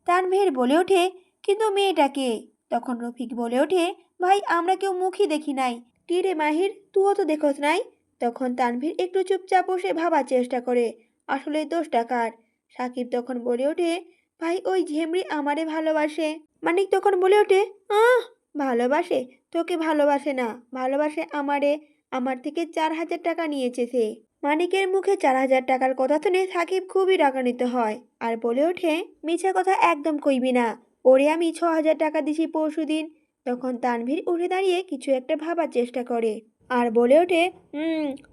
তানভীর বলে ওঠে, কিন্তু মেয়েটাকে। তখন রফিক বলে ওঠে, ভাই আমরা কেউ মুখই দেখি নাই। কি রে মাহির, তুইও তো দেখোস নাই? তখন তানভীর একটু চুপচাপ বসে ভাবার চেষ্টা করে আসলে দোষটা কার। সাকিব তখন বলে ওঠে, ভাই ওই ঝেমরি আমারে ভালোবাসে। মানিক তখন বলে ওঠে, আহ, ভালোবাসে? তোকে ভালোবাসে না, ভালোবাসে আমারে। আমার থেকে 4,000 টাকা নিয়েছে সে। মানিকের মুখে 4,000 টাকার কথা শুনে সাকিব খুবই রাগান্বিত হয় আর বলে ওঠে, মিছা কথা একদম কইবি না। ওরে আমি 6,000 টাকা দিছি পরশুদিন। তখন তানভীর উঠে দাঁড়িয়ে কিছু একটা ভাবার চেষ্টা করে আর বলে ওঠে,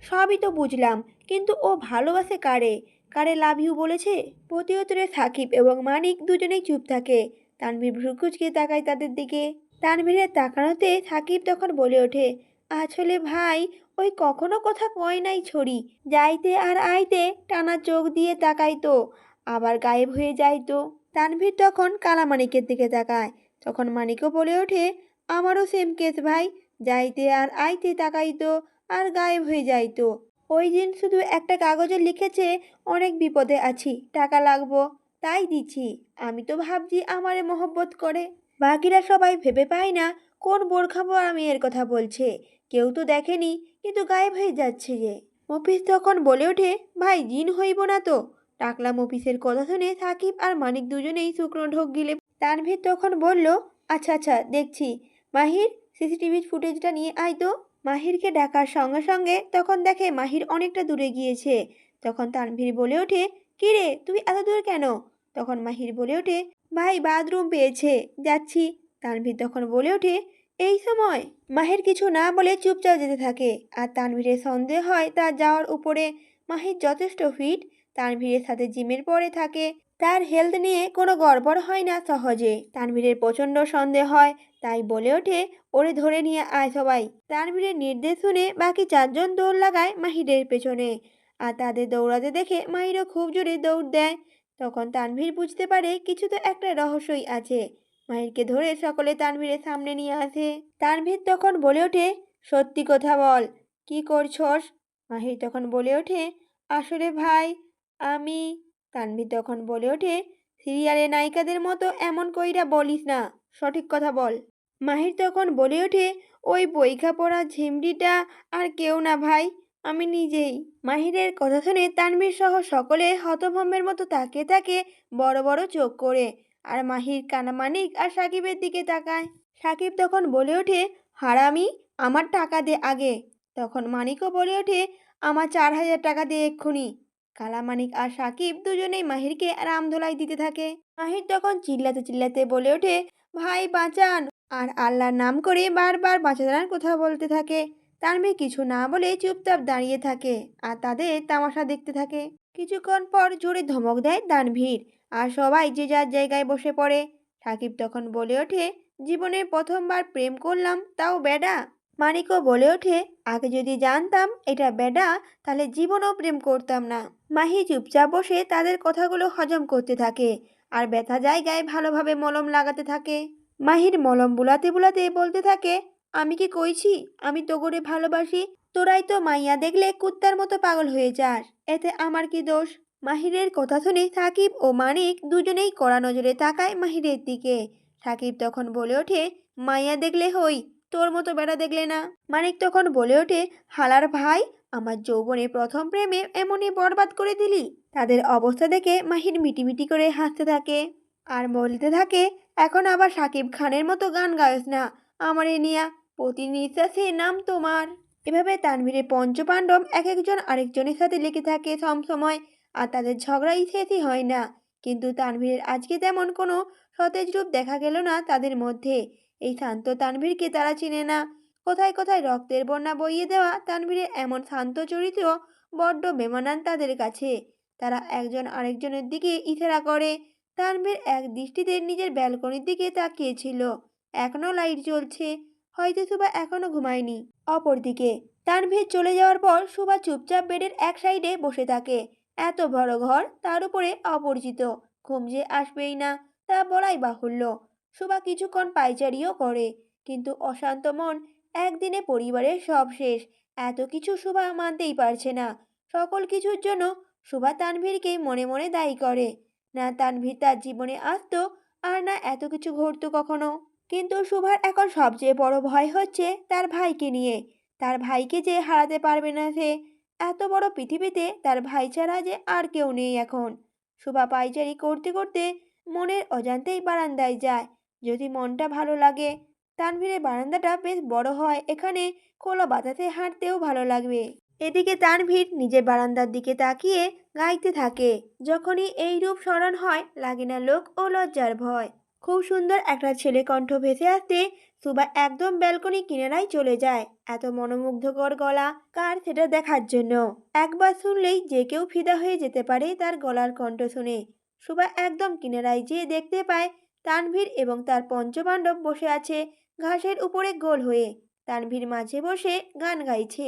সবই তো বুঝলাম, কিন্তু ও ভালোবাসে কারে? কারে লাভ ইউ বলেছে? প্রতি উত্তরে সাকিব এবং মানিক দুজনেই চুপ থাকে। তানভীর ভ্রু কুঁচকে তাকায় তাদের দিকে। তানভীরের তাকানোতে সাকিব তখন বলে ওঠে, আসলে ভাই, ওই কখনো কথা কয় নাই ছড়ি। যাইতে আর আইতে টানা চোখ দিয়ে তাকাইতো, আবার গায়েব হয়ে যাইতো। তানভীর তখন কালামানিকের দিকে তাকায়। তখন মানিকও বলে ওঠে, আমারও সেম কেস ভাই। যাইতে আর আইতে তাকাইতো আর গায়েব হয়ে যাইতো। ওই দিন শুধু একটা কাগজে লিখেছে, অনেক বিপদে আছি, টাকা লাগবো, তাই দিছি। আমি তো ভাবছি আমারে মহব্বত করে। বাকিরা সবাই ভেবে পায় না কোন বোরখাবো আমি এর কথা বলছে। কেউ তো দেখেনি, কিন্তু গায়েব হয়ে যাচ্ছে যে। মফিজ তখন বলে ওঠে, ভাই জিন হইব না তো? টাকলা মফিসের কথা শুনে সাকিব আর মানিক দুজনেই শুকনো ঢোক গিলে। তানভীর তখন বলল, আচ্ছা আচ্ছা দেখছি। মাহির, সিসিটিভি ফুটেজটা নিয়ে আয় তো। মাহিরকে ডাকার সঙ্গে সঙ্গে তখন দেখে মাহির অনেকটা দূরে গিয়েছে। তখন তানভীর বলে ওঠে, কি রে তুই এত দূর কেন? তখন মাহির বলে ওঠে, ভাই বাথরুম পেয়েছে, যাচ্ছি। তানভীর তখন বলে ওঠে, এই সময়? মাহির কিছু না বলে চুপচাপ যেতে থাকে আর তানভীরের সন্দেহ হয় তার যাওয়ার উপরে। মাহির যথেষ্ট ফিট, তানভীরের সাথে জিমের পরে থাকে, তার হেলথ নিয়ে কোনো গড়বড় হয় না সহজে। তানভীরের প্রচণ্ড সন্দেহ হয়, তাই বলে ওঠে, ওরে ধরে নিয়ে আয় সবাই। তানভীরের নির্দেশ শুনে বাকি চারজন দৌড় লাগায় মাহিরের পেছনে আর তাদের দৌড়াতে দেখে মাহিরও খুব জোরে দৌড় দেয়। তখন তানভীর বুঝতে পারে কিছু তো একটা রহস্যই আছে। মাহিরকে ধরে সকলে তানভীরের সামনে নিয়ে আসে। তানভীর তখন বলে ওঠে, সত্যি কথা বল, কি করছস? মাহির তখন বলে ওঠে, আসলে ভাই, আমি। তানভীর তখন বলে ওঠে, সিরিয়ালে নায়িকাদের মতো এমন কইরা বলিস না, সঠিক কথা বল। মাহির তখন বলে ওঠে, ওই বইখা পড়া ঝিমড়িটা আর কেউ না ভাই, আমি নিজেই। মাহিরের কথা শুনে তানভীর সহ সকলে হতভম্বের মতো তাকিয়ে থাকে বড় বড় চোখ করে। আর মাহির কানা মানিক আর সাকিবের দিকে তাকায়। সাকিব তখন বলে ওঠে, হারামি, আমার টাকা দে আগে। তখন মানিকও বলে ওঠে, আমার 4,000 টাকা দে এক্ষুনি। কালামানিক আর সাকিব দুজনেই মাহিরকে রামধোলাই দিতে থাকে। মাহির তখন চিল্লাতে চিল্লাতে বলে ওঠে, ভাই বাঁচান, আর আল্লাহর নাম করে বারবার বাঁচানোর কথা বলতে থাকে। তানভীর কিছু না বলে চুপচাপ দাঁড়িয়ে থাকে আর তাদের তামাশা দেখতে থাকে। কিছুক্ষণ পর জোরে ধমক দেয় তানভীর আর সবাই যে যার জায়গায় বসে পড়ে। সাকিব তখন বলে ওঠে, জীবনের প্রথমবার প্রেম করলাম, তাও বেডা। মানিকও বলে ওঠে, আগে যদি জানতাম এটা বেডা, তাহলে জীবনও প্রেম করতাম না। মাহি চুপচাপ বসে তাদের কথাগুলো হজম করতে থাকে আর ব্যথা জায়গায় ভালোভাবে মলম লাগাতে থাকে। মাহির মলম বুলাতে বুলাতে বলতে থাকে, আমি কি কইছি আমি তোগরে ভালোবাসি? তোরাই তো মাইয়া দেখলে কুত্তার মতো পাগল হয়ে যাস, এতে আমার কি দোষ? মাহিরের কথা শুনে সাকিব ও মানিক দুজনেই কড়া নজরে তাকায় মাহিরের দিকে। সাকিব তখন বলে ওঠে, মাইয়া দেখলে হই, তোর মতো বেড়া দেখলে না। মানিক তখন বলে ওঠে, হালার ভাই, আমার যৌবনে প্রথম প্রেমে এমনই বরবাদ করে দিলি। তাদের অবস্থা দেখে মাহির মিটিমিটি করে হাসতে থাকে আর বলতে থাকে, এখন আবার সাকিব খানের মতো গান গায়স না আমারে নিয়া, প্রতি নিঃশ্বাসে নাম তোমার। এভাবে তানভীরের পঞ্চপাণ্ডব এক একজন আরেকজনের সাথে লেগে থাকে সবসময় আর তাদের ঝগড়াই শেষই হয় না। কিন্তু তানভীরের আজকে তেমন কোনো সতেজ রূপ দেখা গেল না তাদের মধ্যে। এই শান্ত তানভীরকে তারা চিনে না। কোথায় কোথায় রক্তের বন্যা বইয়ে দেওয়া তানভীরের এমন শান্ত চরিত্র বড্ড বেমানান তাদের কাছে। তারা একজন আরেকজনের দিকে ইশারা করে। তানভীর এক দৃষ্টিতে নিজের ব্যালকনির দিকে তাকিয়েছিল। এখনো লাইট জ্বলছে, হয়তো সুভা এখনো ঘুমায়নি। অপরদিকে তানভীর চলে যাওয়ার পর সুভা চুপচাপ বেডের এক সাইডে বসে থাকে। এত বড় ঘর, তার উপরে অপরিচিত, ঘুম যে আসবেই না তা বলাই বাহুল্য। সুভা কিছুক্ষণ পায়চারিও করে, কিন্তু অশান্ত মন, একদিনে পরিবারের সব শেষ, এত কিছু সুভা মানতেই পারছে না। সকল কিছুর জন্য সুভা তানভীরকে মনে মনে দায়ী করে। না তানভীর তার জীবনে আসতো, আর না এত কিছু ঘটতো কখনো। কিন্তু শুভার এখন সবচেয়ে বড় ভয় হচ্ছে তার ভাইকে নিয়ে। তার ভাইকে যে হারাতে পারবে না সে। এত বড় পৃথিবীতে তার ভাই ছাড়া যে আর কেউ নেই এখন। শুভা পায়চারি করতে করতে মনের অজান্তেই বারান্দায় যায়। যদি মনটা ভালো লাগে, তানভীরের বারান্দাটা বেশ বড় হয়, এখানে খোলা বাতাসে হাঁটতেও ভালো লাগবে। এদিকে তানভীর নিজের বারান্দার দিকে তাকিয়ে গাইতে থাকে। যখনই এই রূপ স্মরণ হয়, লাগে না লোক ও লজ্জার ভয়। খুব সুন্দর একটা ছেলে কণ্ঠ ভেসে আসতে সুবা একদম ব্যালকনি কিনারায় চলে যায়। এত মনোমুগ্ধকর গলা কার সেটা দেখার জন্য। একবার শুনলেই যে কেউ ফিদা হয়ে যেতে পারে তার গলার কণ্ঠ শুনে। সুবা একদম কিনারায় যেয়ে দেখতে পায় তানভীর এবং তার পঞ্চপাণ্ডব বসে আছে ঘাসের উপরে গোল হয়ে। তানভীর মাঝে বসে গান গাইছে।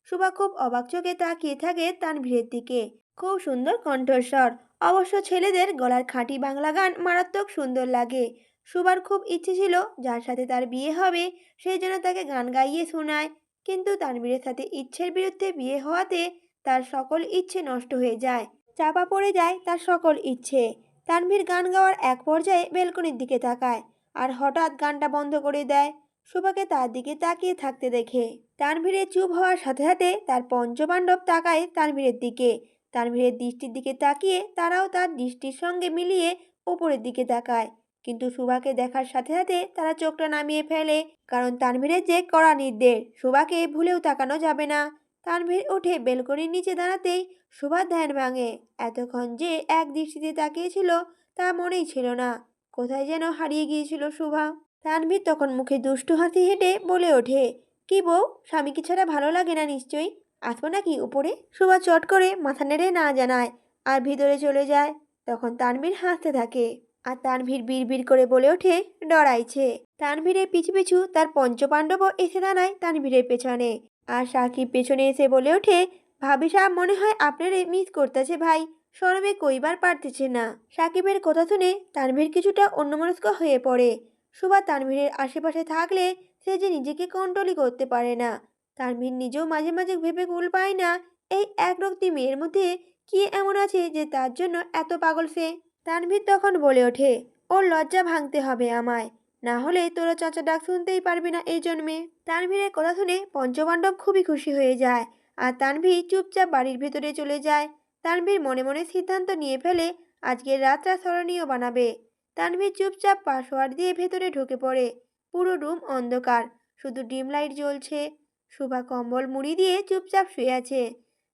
সুবা খুব অবাক চোখে তাকিয়ে থাকে তানভীরের দিকে। খুব সুন্দর কণ্ঠস্বর। অবশ্য ছেলেদের গলার খাঁটি বাংলা গান মারাত্মক সুন্দর লাগে। সুবার খুব ইচ্ছে ছিল যার সাথে তার বিয়ে হবে সেই জন্য তাকে গান গাইয়ে শোনায়। কিন্তু তানভীরের সাথে ইচ্ছের বিরুদ্ধে বিয়ে হওয়াতে তার সকল ইচ্ছে নষ্ট হয়ে যায়। চাপা পড়ে যায় তার সকল ইচ্ছে। তানভীর গান গাওয়ার এক পর্যায়ে বেলকনির দিকে তাকায় আর হঠাৎ গানটা বন্ধ করে দেয়। সুভাকে তার দিকে তাকিয়ে থাকতে দেখে তানভীরের চুপ হওয়ার সাথে সাথে তার পঞ্চপাণ্ডব তাকায় তানভীরের দিকে। তানভীরের দৃষ্টির দিকে তাকিয়ে তারাও তার দৃষ্টির সঙ্গে মিলিয়ে ওপরের দিকে তাকায়। কিন্তু সুভাকে দেখার সাথে সাথে তারা চোখটা নামিয়ে ফেলে, কারণ তানভীরের যে কড়া নির্দেশ সুভাকে ভুলেও তাকানো যাবে না। তানভীর উঠে বেলকনির নিচে দাঁড়াতেই সুভার ধ্যান ভাঙে। এতক্ষণ যে এক দৃষ্টিতে তাকিয়েছিল তা মনেই ছিল না। কোথায় যেন হারিয়ে গিয়েছিল সুভা। তানভীর তখন মুখে দুষ্টু হাসি হেঁটে বলে ওঠে, কি বউ, স্বামীকে ছাড়া ভালো লাগে না নিশ্চয়ই, আসবো নাকি উপরে? সুভা চট করে মাথা নেড়ে না জানায় আর ভিতরে চলে যায়। তখন তানভীর হাসতে থাকে আর তানভীর বিড়বিড় করে বলে ওঠে, ডরাইছে। তানভীরের পিছু পিছু তার পঞ্চপাণ্ডবও এসে দাঁড়ায় তানভীরের পেছনে। আর সাকিব পেছনে এসে বলে ওঠে, ভাবি সাহেব মনে হয় আপনারে মিস করতেছে ভাই, শরমে কইবার পারতেছে না। সাকিবের কথা শুনে তানভীর কিছুটা অন্যমনস্ক হয়ে পড়ে। সুভা তানভীরের আশেপাশে থাকলে সে যে নিজেকে কন্ট্রোলই করতে পারে না। তানভীর নিজেও মাঝে মাঝে ভেবে কুল পায় না এই একরক্তি মেয়ের মধ্যে কি এমন আছে যে তার জন্য এত পাগল সে। তানভীর তখন বলে ওঠে, ওর লজ্জা ভাঙতে হবে আমায়, না হলে তোরা চাচা ডাক শুনতেই পারবি না এই জন্মে। তানভীরের কথা শুনে পঞ্চপাণ্ডব খুবই খুশি হয়ে যায় আর তানভীর চুপচাপ বাড়ির ভেতরে চলে যায়। তানভীর মনে মনে সিদ্ধান্ত নিয়ে ফেলে আজকের রাতটা স্মরণীয় বানাবে। তানভীর চুপচাপ পাসওয়ার্ড দিয়ে ভেতরে ঢুকে পড়ে। পুরো রুম অন্ধকার, শুধু ডিম লাইট জ্বলছে। সুভা কম্বল মুড়ি দিয়ে চুপচাপ শুয়ে আছে।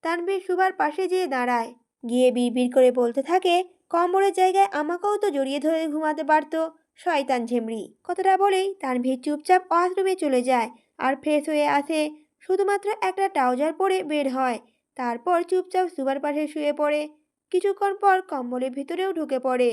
তানভীর সুভার পাশে যেয়ে দাঁড়ায়, গিয়ে বিড়বিড় করে বলতে থাকে, কম্বলের জায়গায় আমাকেও তো জড়িয়ে ধরে ঘুমাতে পারতো, শয়তান ঝেমড়ি। কথাটা বলেই তানভীর চুপচাপ ওয়াশরুমে চলে যায় আর ফ্রেশ হয়ে আসে। শুধুমাত্র একটা ট্রাউজার পরে বের হয়। তারপর চুপচাপ সুভার পাশে শুয়ে পড়ে। কিছুক্ষণ পর কম্বলের ভিতরেও ঢুকে পড়ে।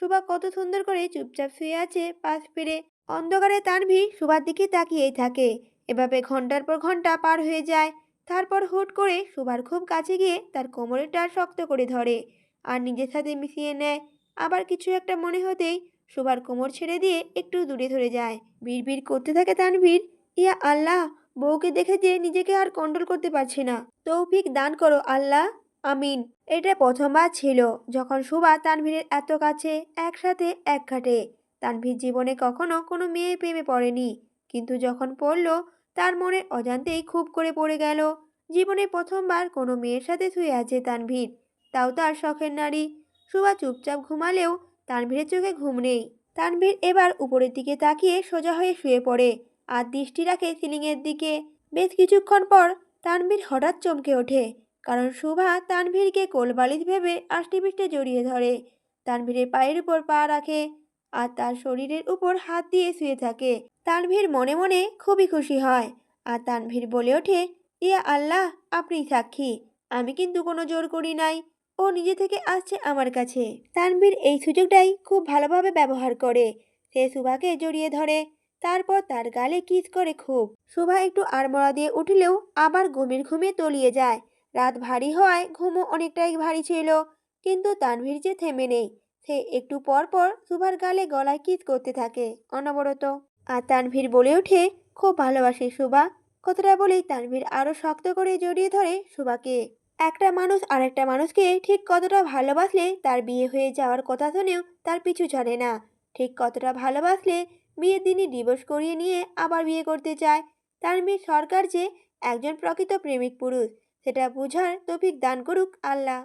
সুভা কত সুন্দর করে চুপচাপ শুয়ে আছে পাশ ফিরে। অন্ধকারে তানভীর সুভার দিকে তাকিয়েই থাকে। এভাবে ঘন্টার পর ঘন্টা পার হয়ে যায়। তারপর হুট করে সুভার খুব কাছে গিয়ে তার কোমরের টার শক্ত করে ধরে আর নিজের সাথে মিশিয়ে নেয়। আবার কিছু একটা মনে হতেই সুভার কোমর ছেড়ে দিয়ে একটু দূরে ধরে যায়। বিড়বিড় করতে থাকে তানভীর, ইয়া আল্লাহ, বউকে দেখে যে নিজেকে আর কন্ট্রোল করতে পারছি না, তৌফিক দান করো আল্লাহ, আমিন। এটা প্রথমবার ছিল যখন সুভা তানভীরের এত কাছে, একসাথে এক খাটে। তানভীর জীবনে কখনো কোনো মেয়ের প্রেমে পড়েনি, কিন্তু যখন পড়ল তার মনে অজান্তেই খুব করে পড়ে গেল। জীবনে প্রথমবার কোনো মেয়ের সাথে শুয়ে আছে তানভীর, তাও তার শখের নারী। সুভা চুপচাপ ঘুমালেও তানভীরের চোখে ঘুম নেই। তানভীর এবার উপরের দিকে তাকিয়ে সোজা হয়ে শুয়ে পড়ে আর দৃষ্টি রাখে সিলিংয়ের দিকে। বেশ কিছুক্ষণ পর তানভীর হঠাৎ চমকে ওঠে, কারণ সুভা তানভীরকে কোলবালিশ ভেবে আষ্টেপৃষ্টে জড়িয়ে ধরে। তানভীরের পায়ের উপর পা রাখে আর তার শরীরের উপর হাত দিয়ে শুয়ে থাকে। তানভীর মনে মনে খুবই খুশি হয় আর তানভীর বলে ওঠে, ইয়া আল্লাহ, আপনি সাক্ষী, আমি কিন্তু কোনো জোর করি নাই, ও নিজে থেকে আসছে আমার কাছে। তানভীর এই সুযোগটাই খুব ভালোভাবে ব্যবহার করে। সে সুভাকে জড়িয়ে ধরে, তারপর তার গালে কিস করে খুব। সুভা একটু আড়মোড়া দিয়ে উঠলেও আবার ঘুমের ঘুমে তলিয়ে যায়। রাত ভারী হওয়ায় ঘুমও অনেকটাই ভারী ছিল, কিন্তু তানভীর যে থেমে নেই। সে একটু পর পর সুভার গালে গলায় কিস করতে থাকে অনবরত। আর তানভীর বলে ওঠে, খুব ভালোবাসি সুভা। কথাটা বলেই তানভীর আরো শক্ত করে জড়িয়ে ধরে সুভাকে। একটা মানুষ আরেকটা মানুষকে ঠিক কতটা ভালোবাসলে তার বিয়ে হয়ে যাওয়ার কথা শুনেও তার পিছু ছাড়ে না। ঠিক কতটা ভালোবাসলে বিয়ের দিনই ডিভোর্স করিয়ে নিয়ে আবার বিয়ে করতে চায়। তানভীর সরকার যে একজন প্রকৃত প্রেমিক পুরুষ, সেটা বোঝার তৌফিক দান করুক আল্লাহ।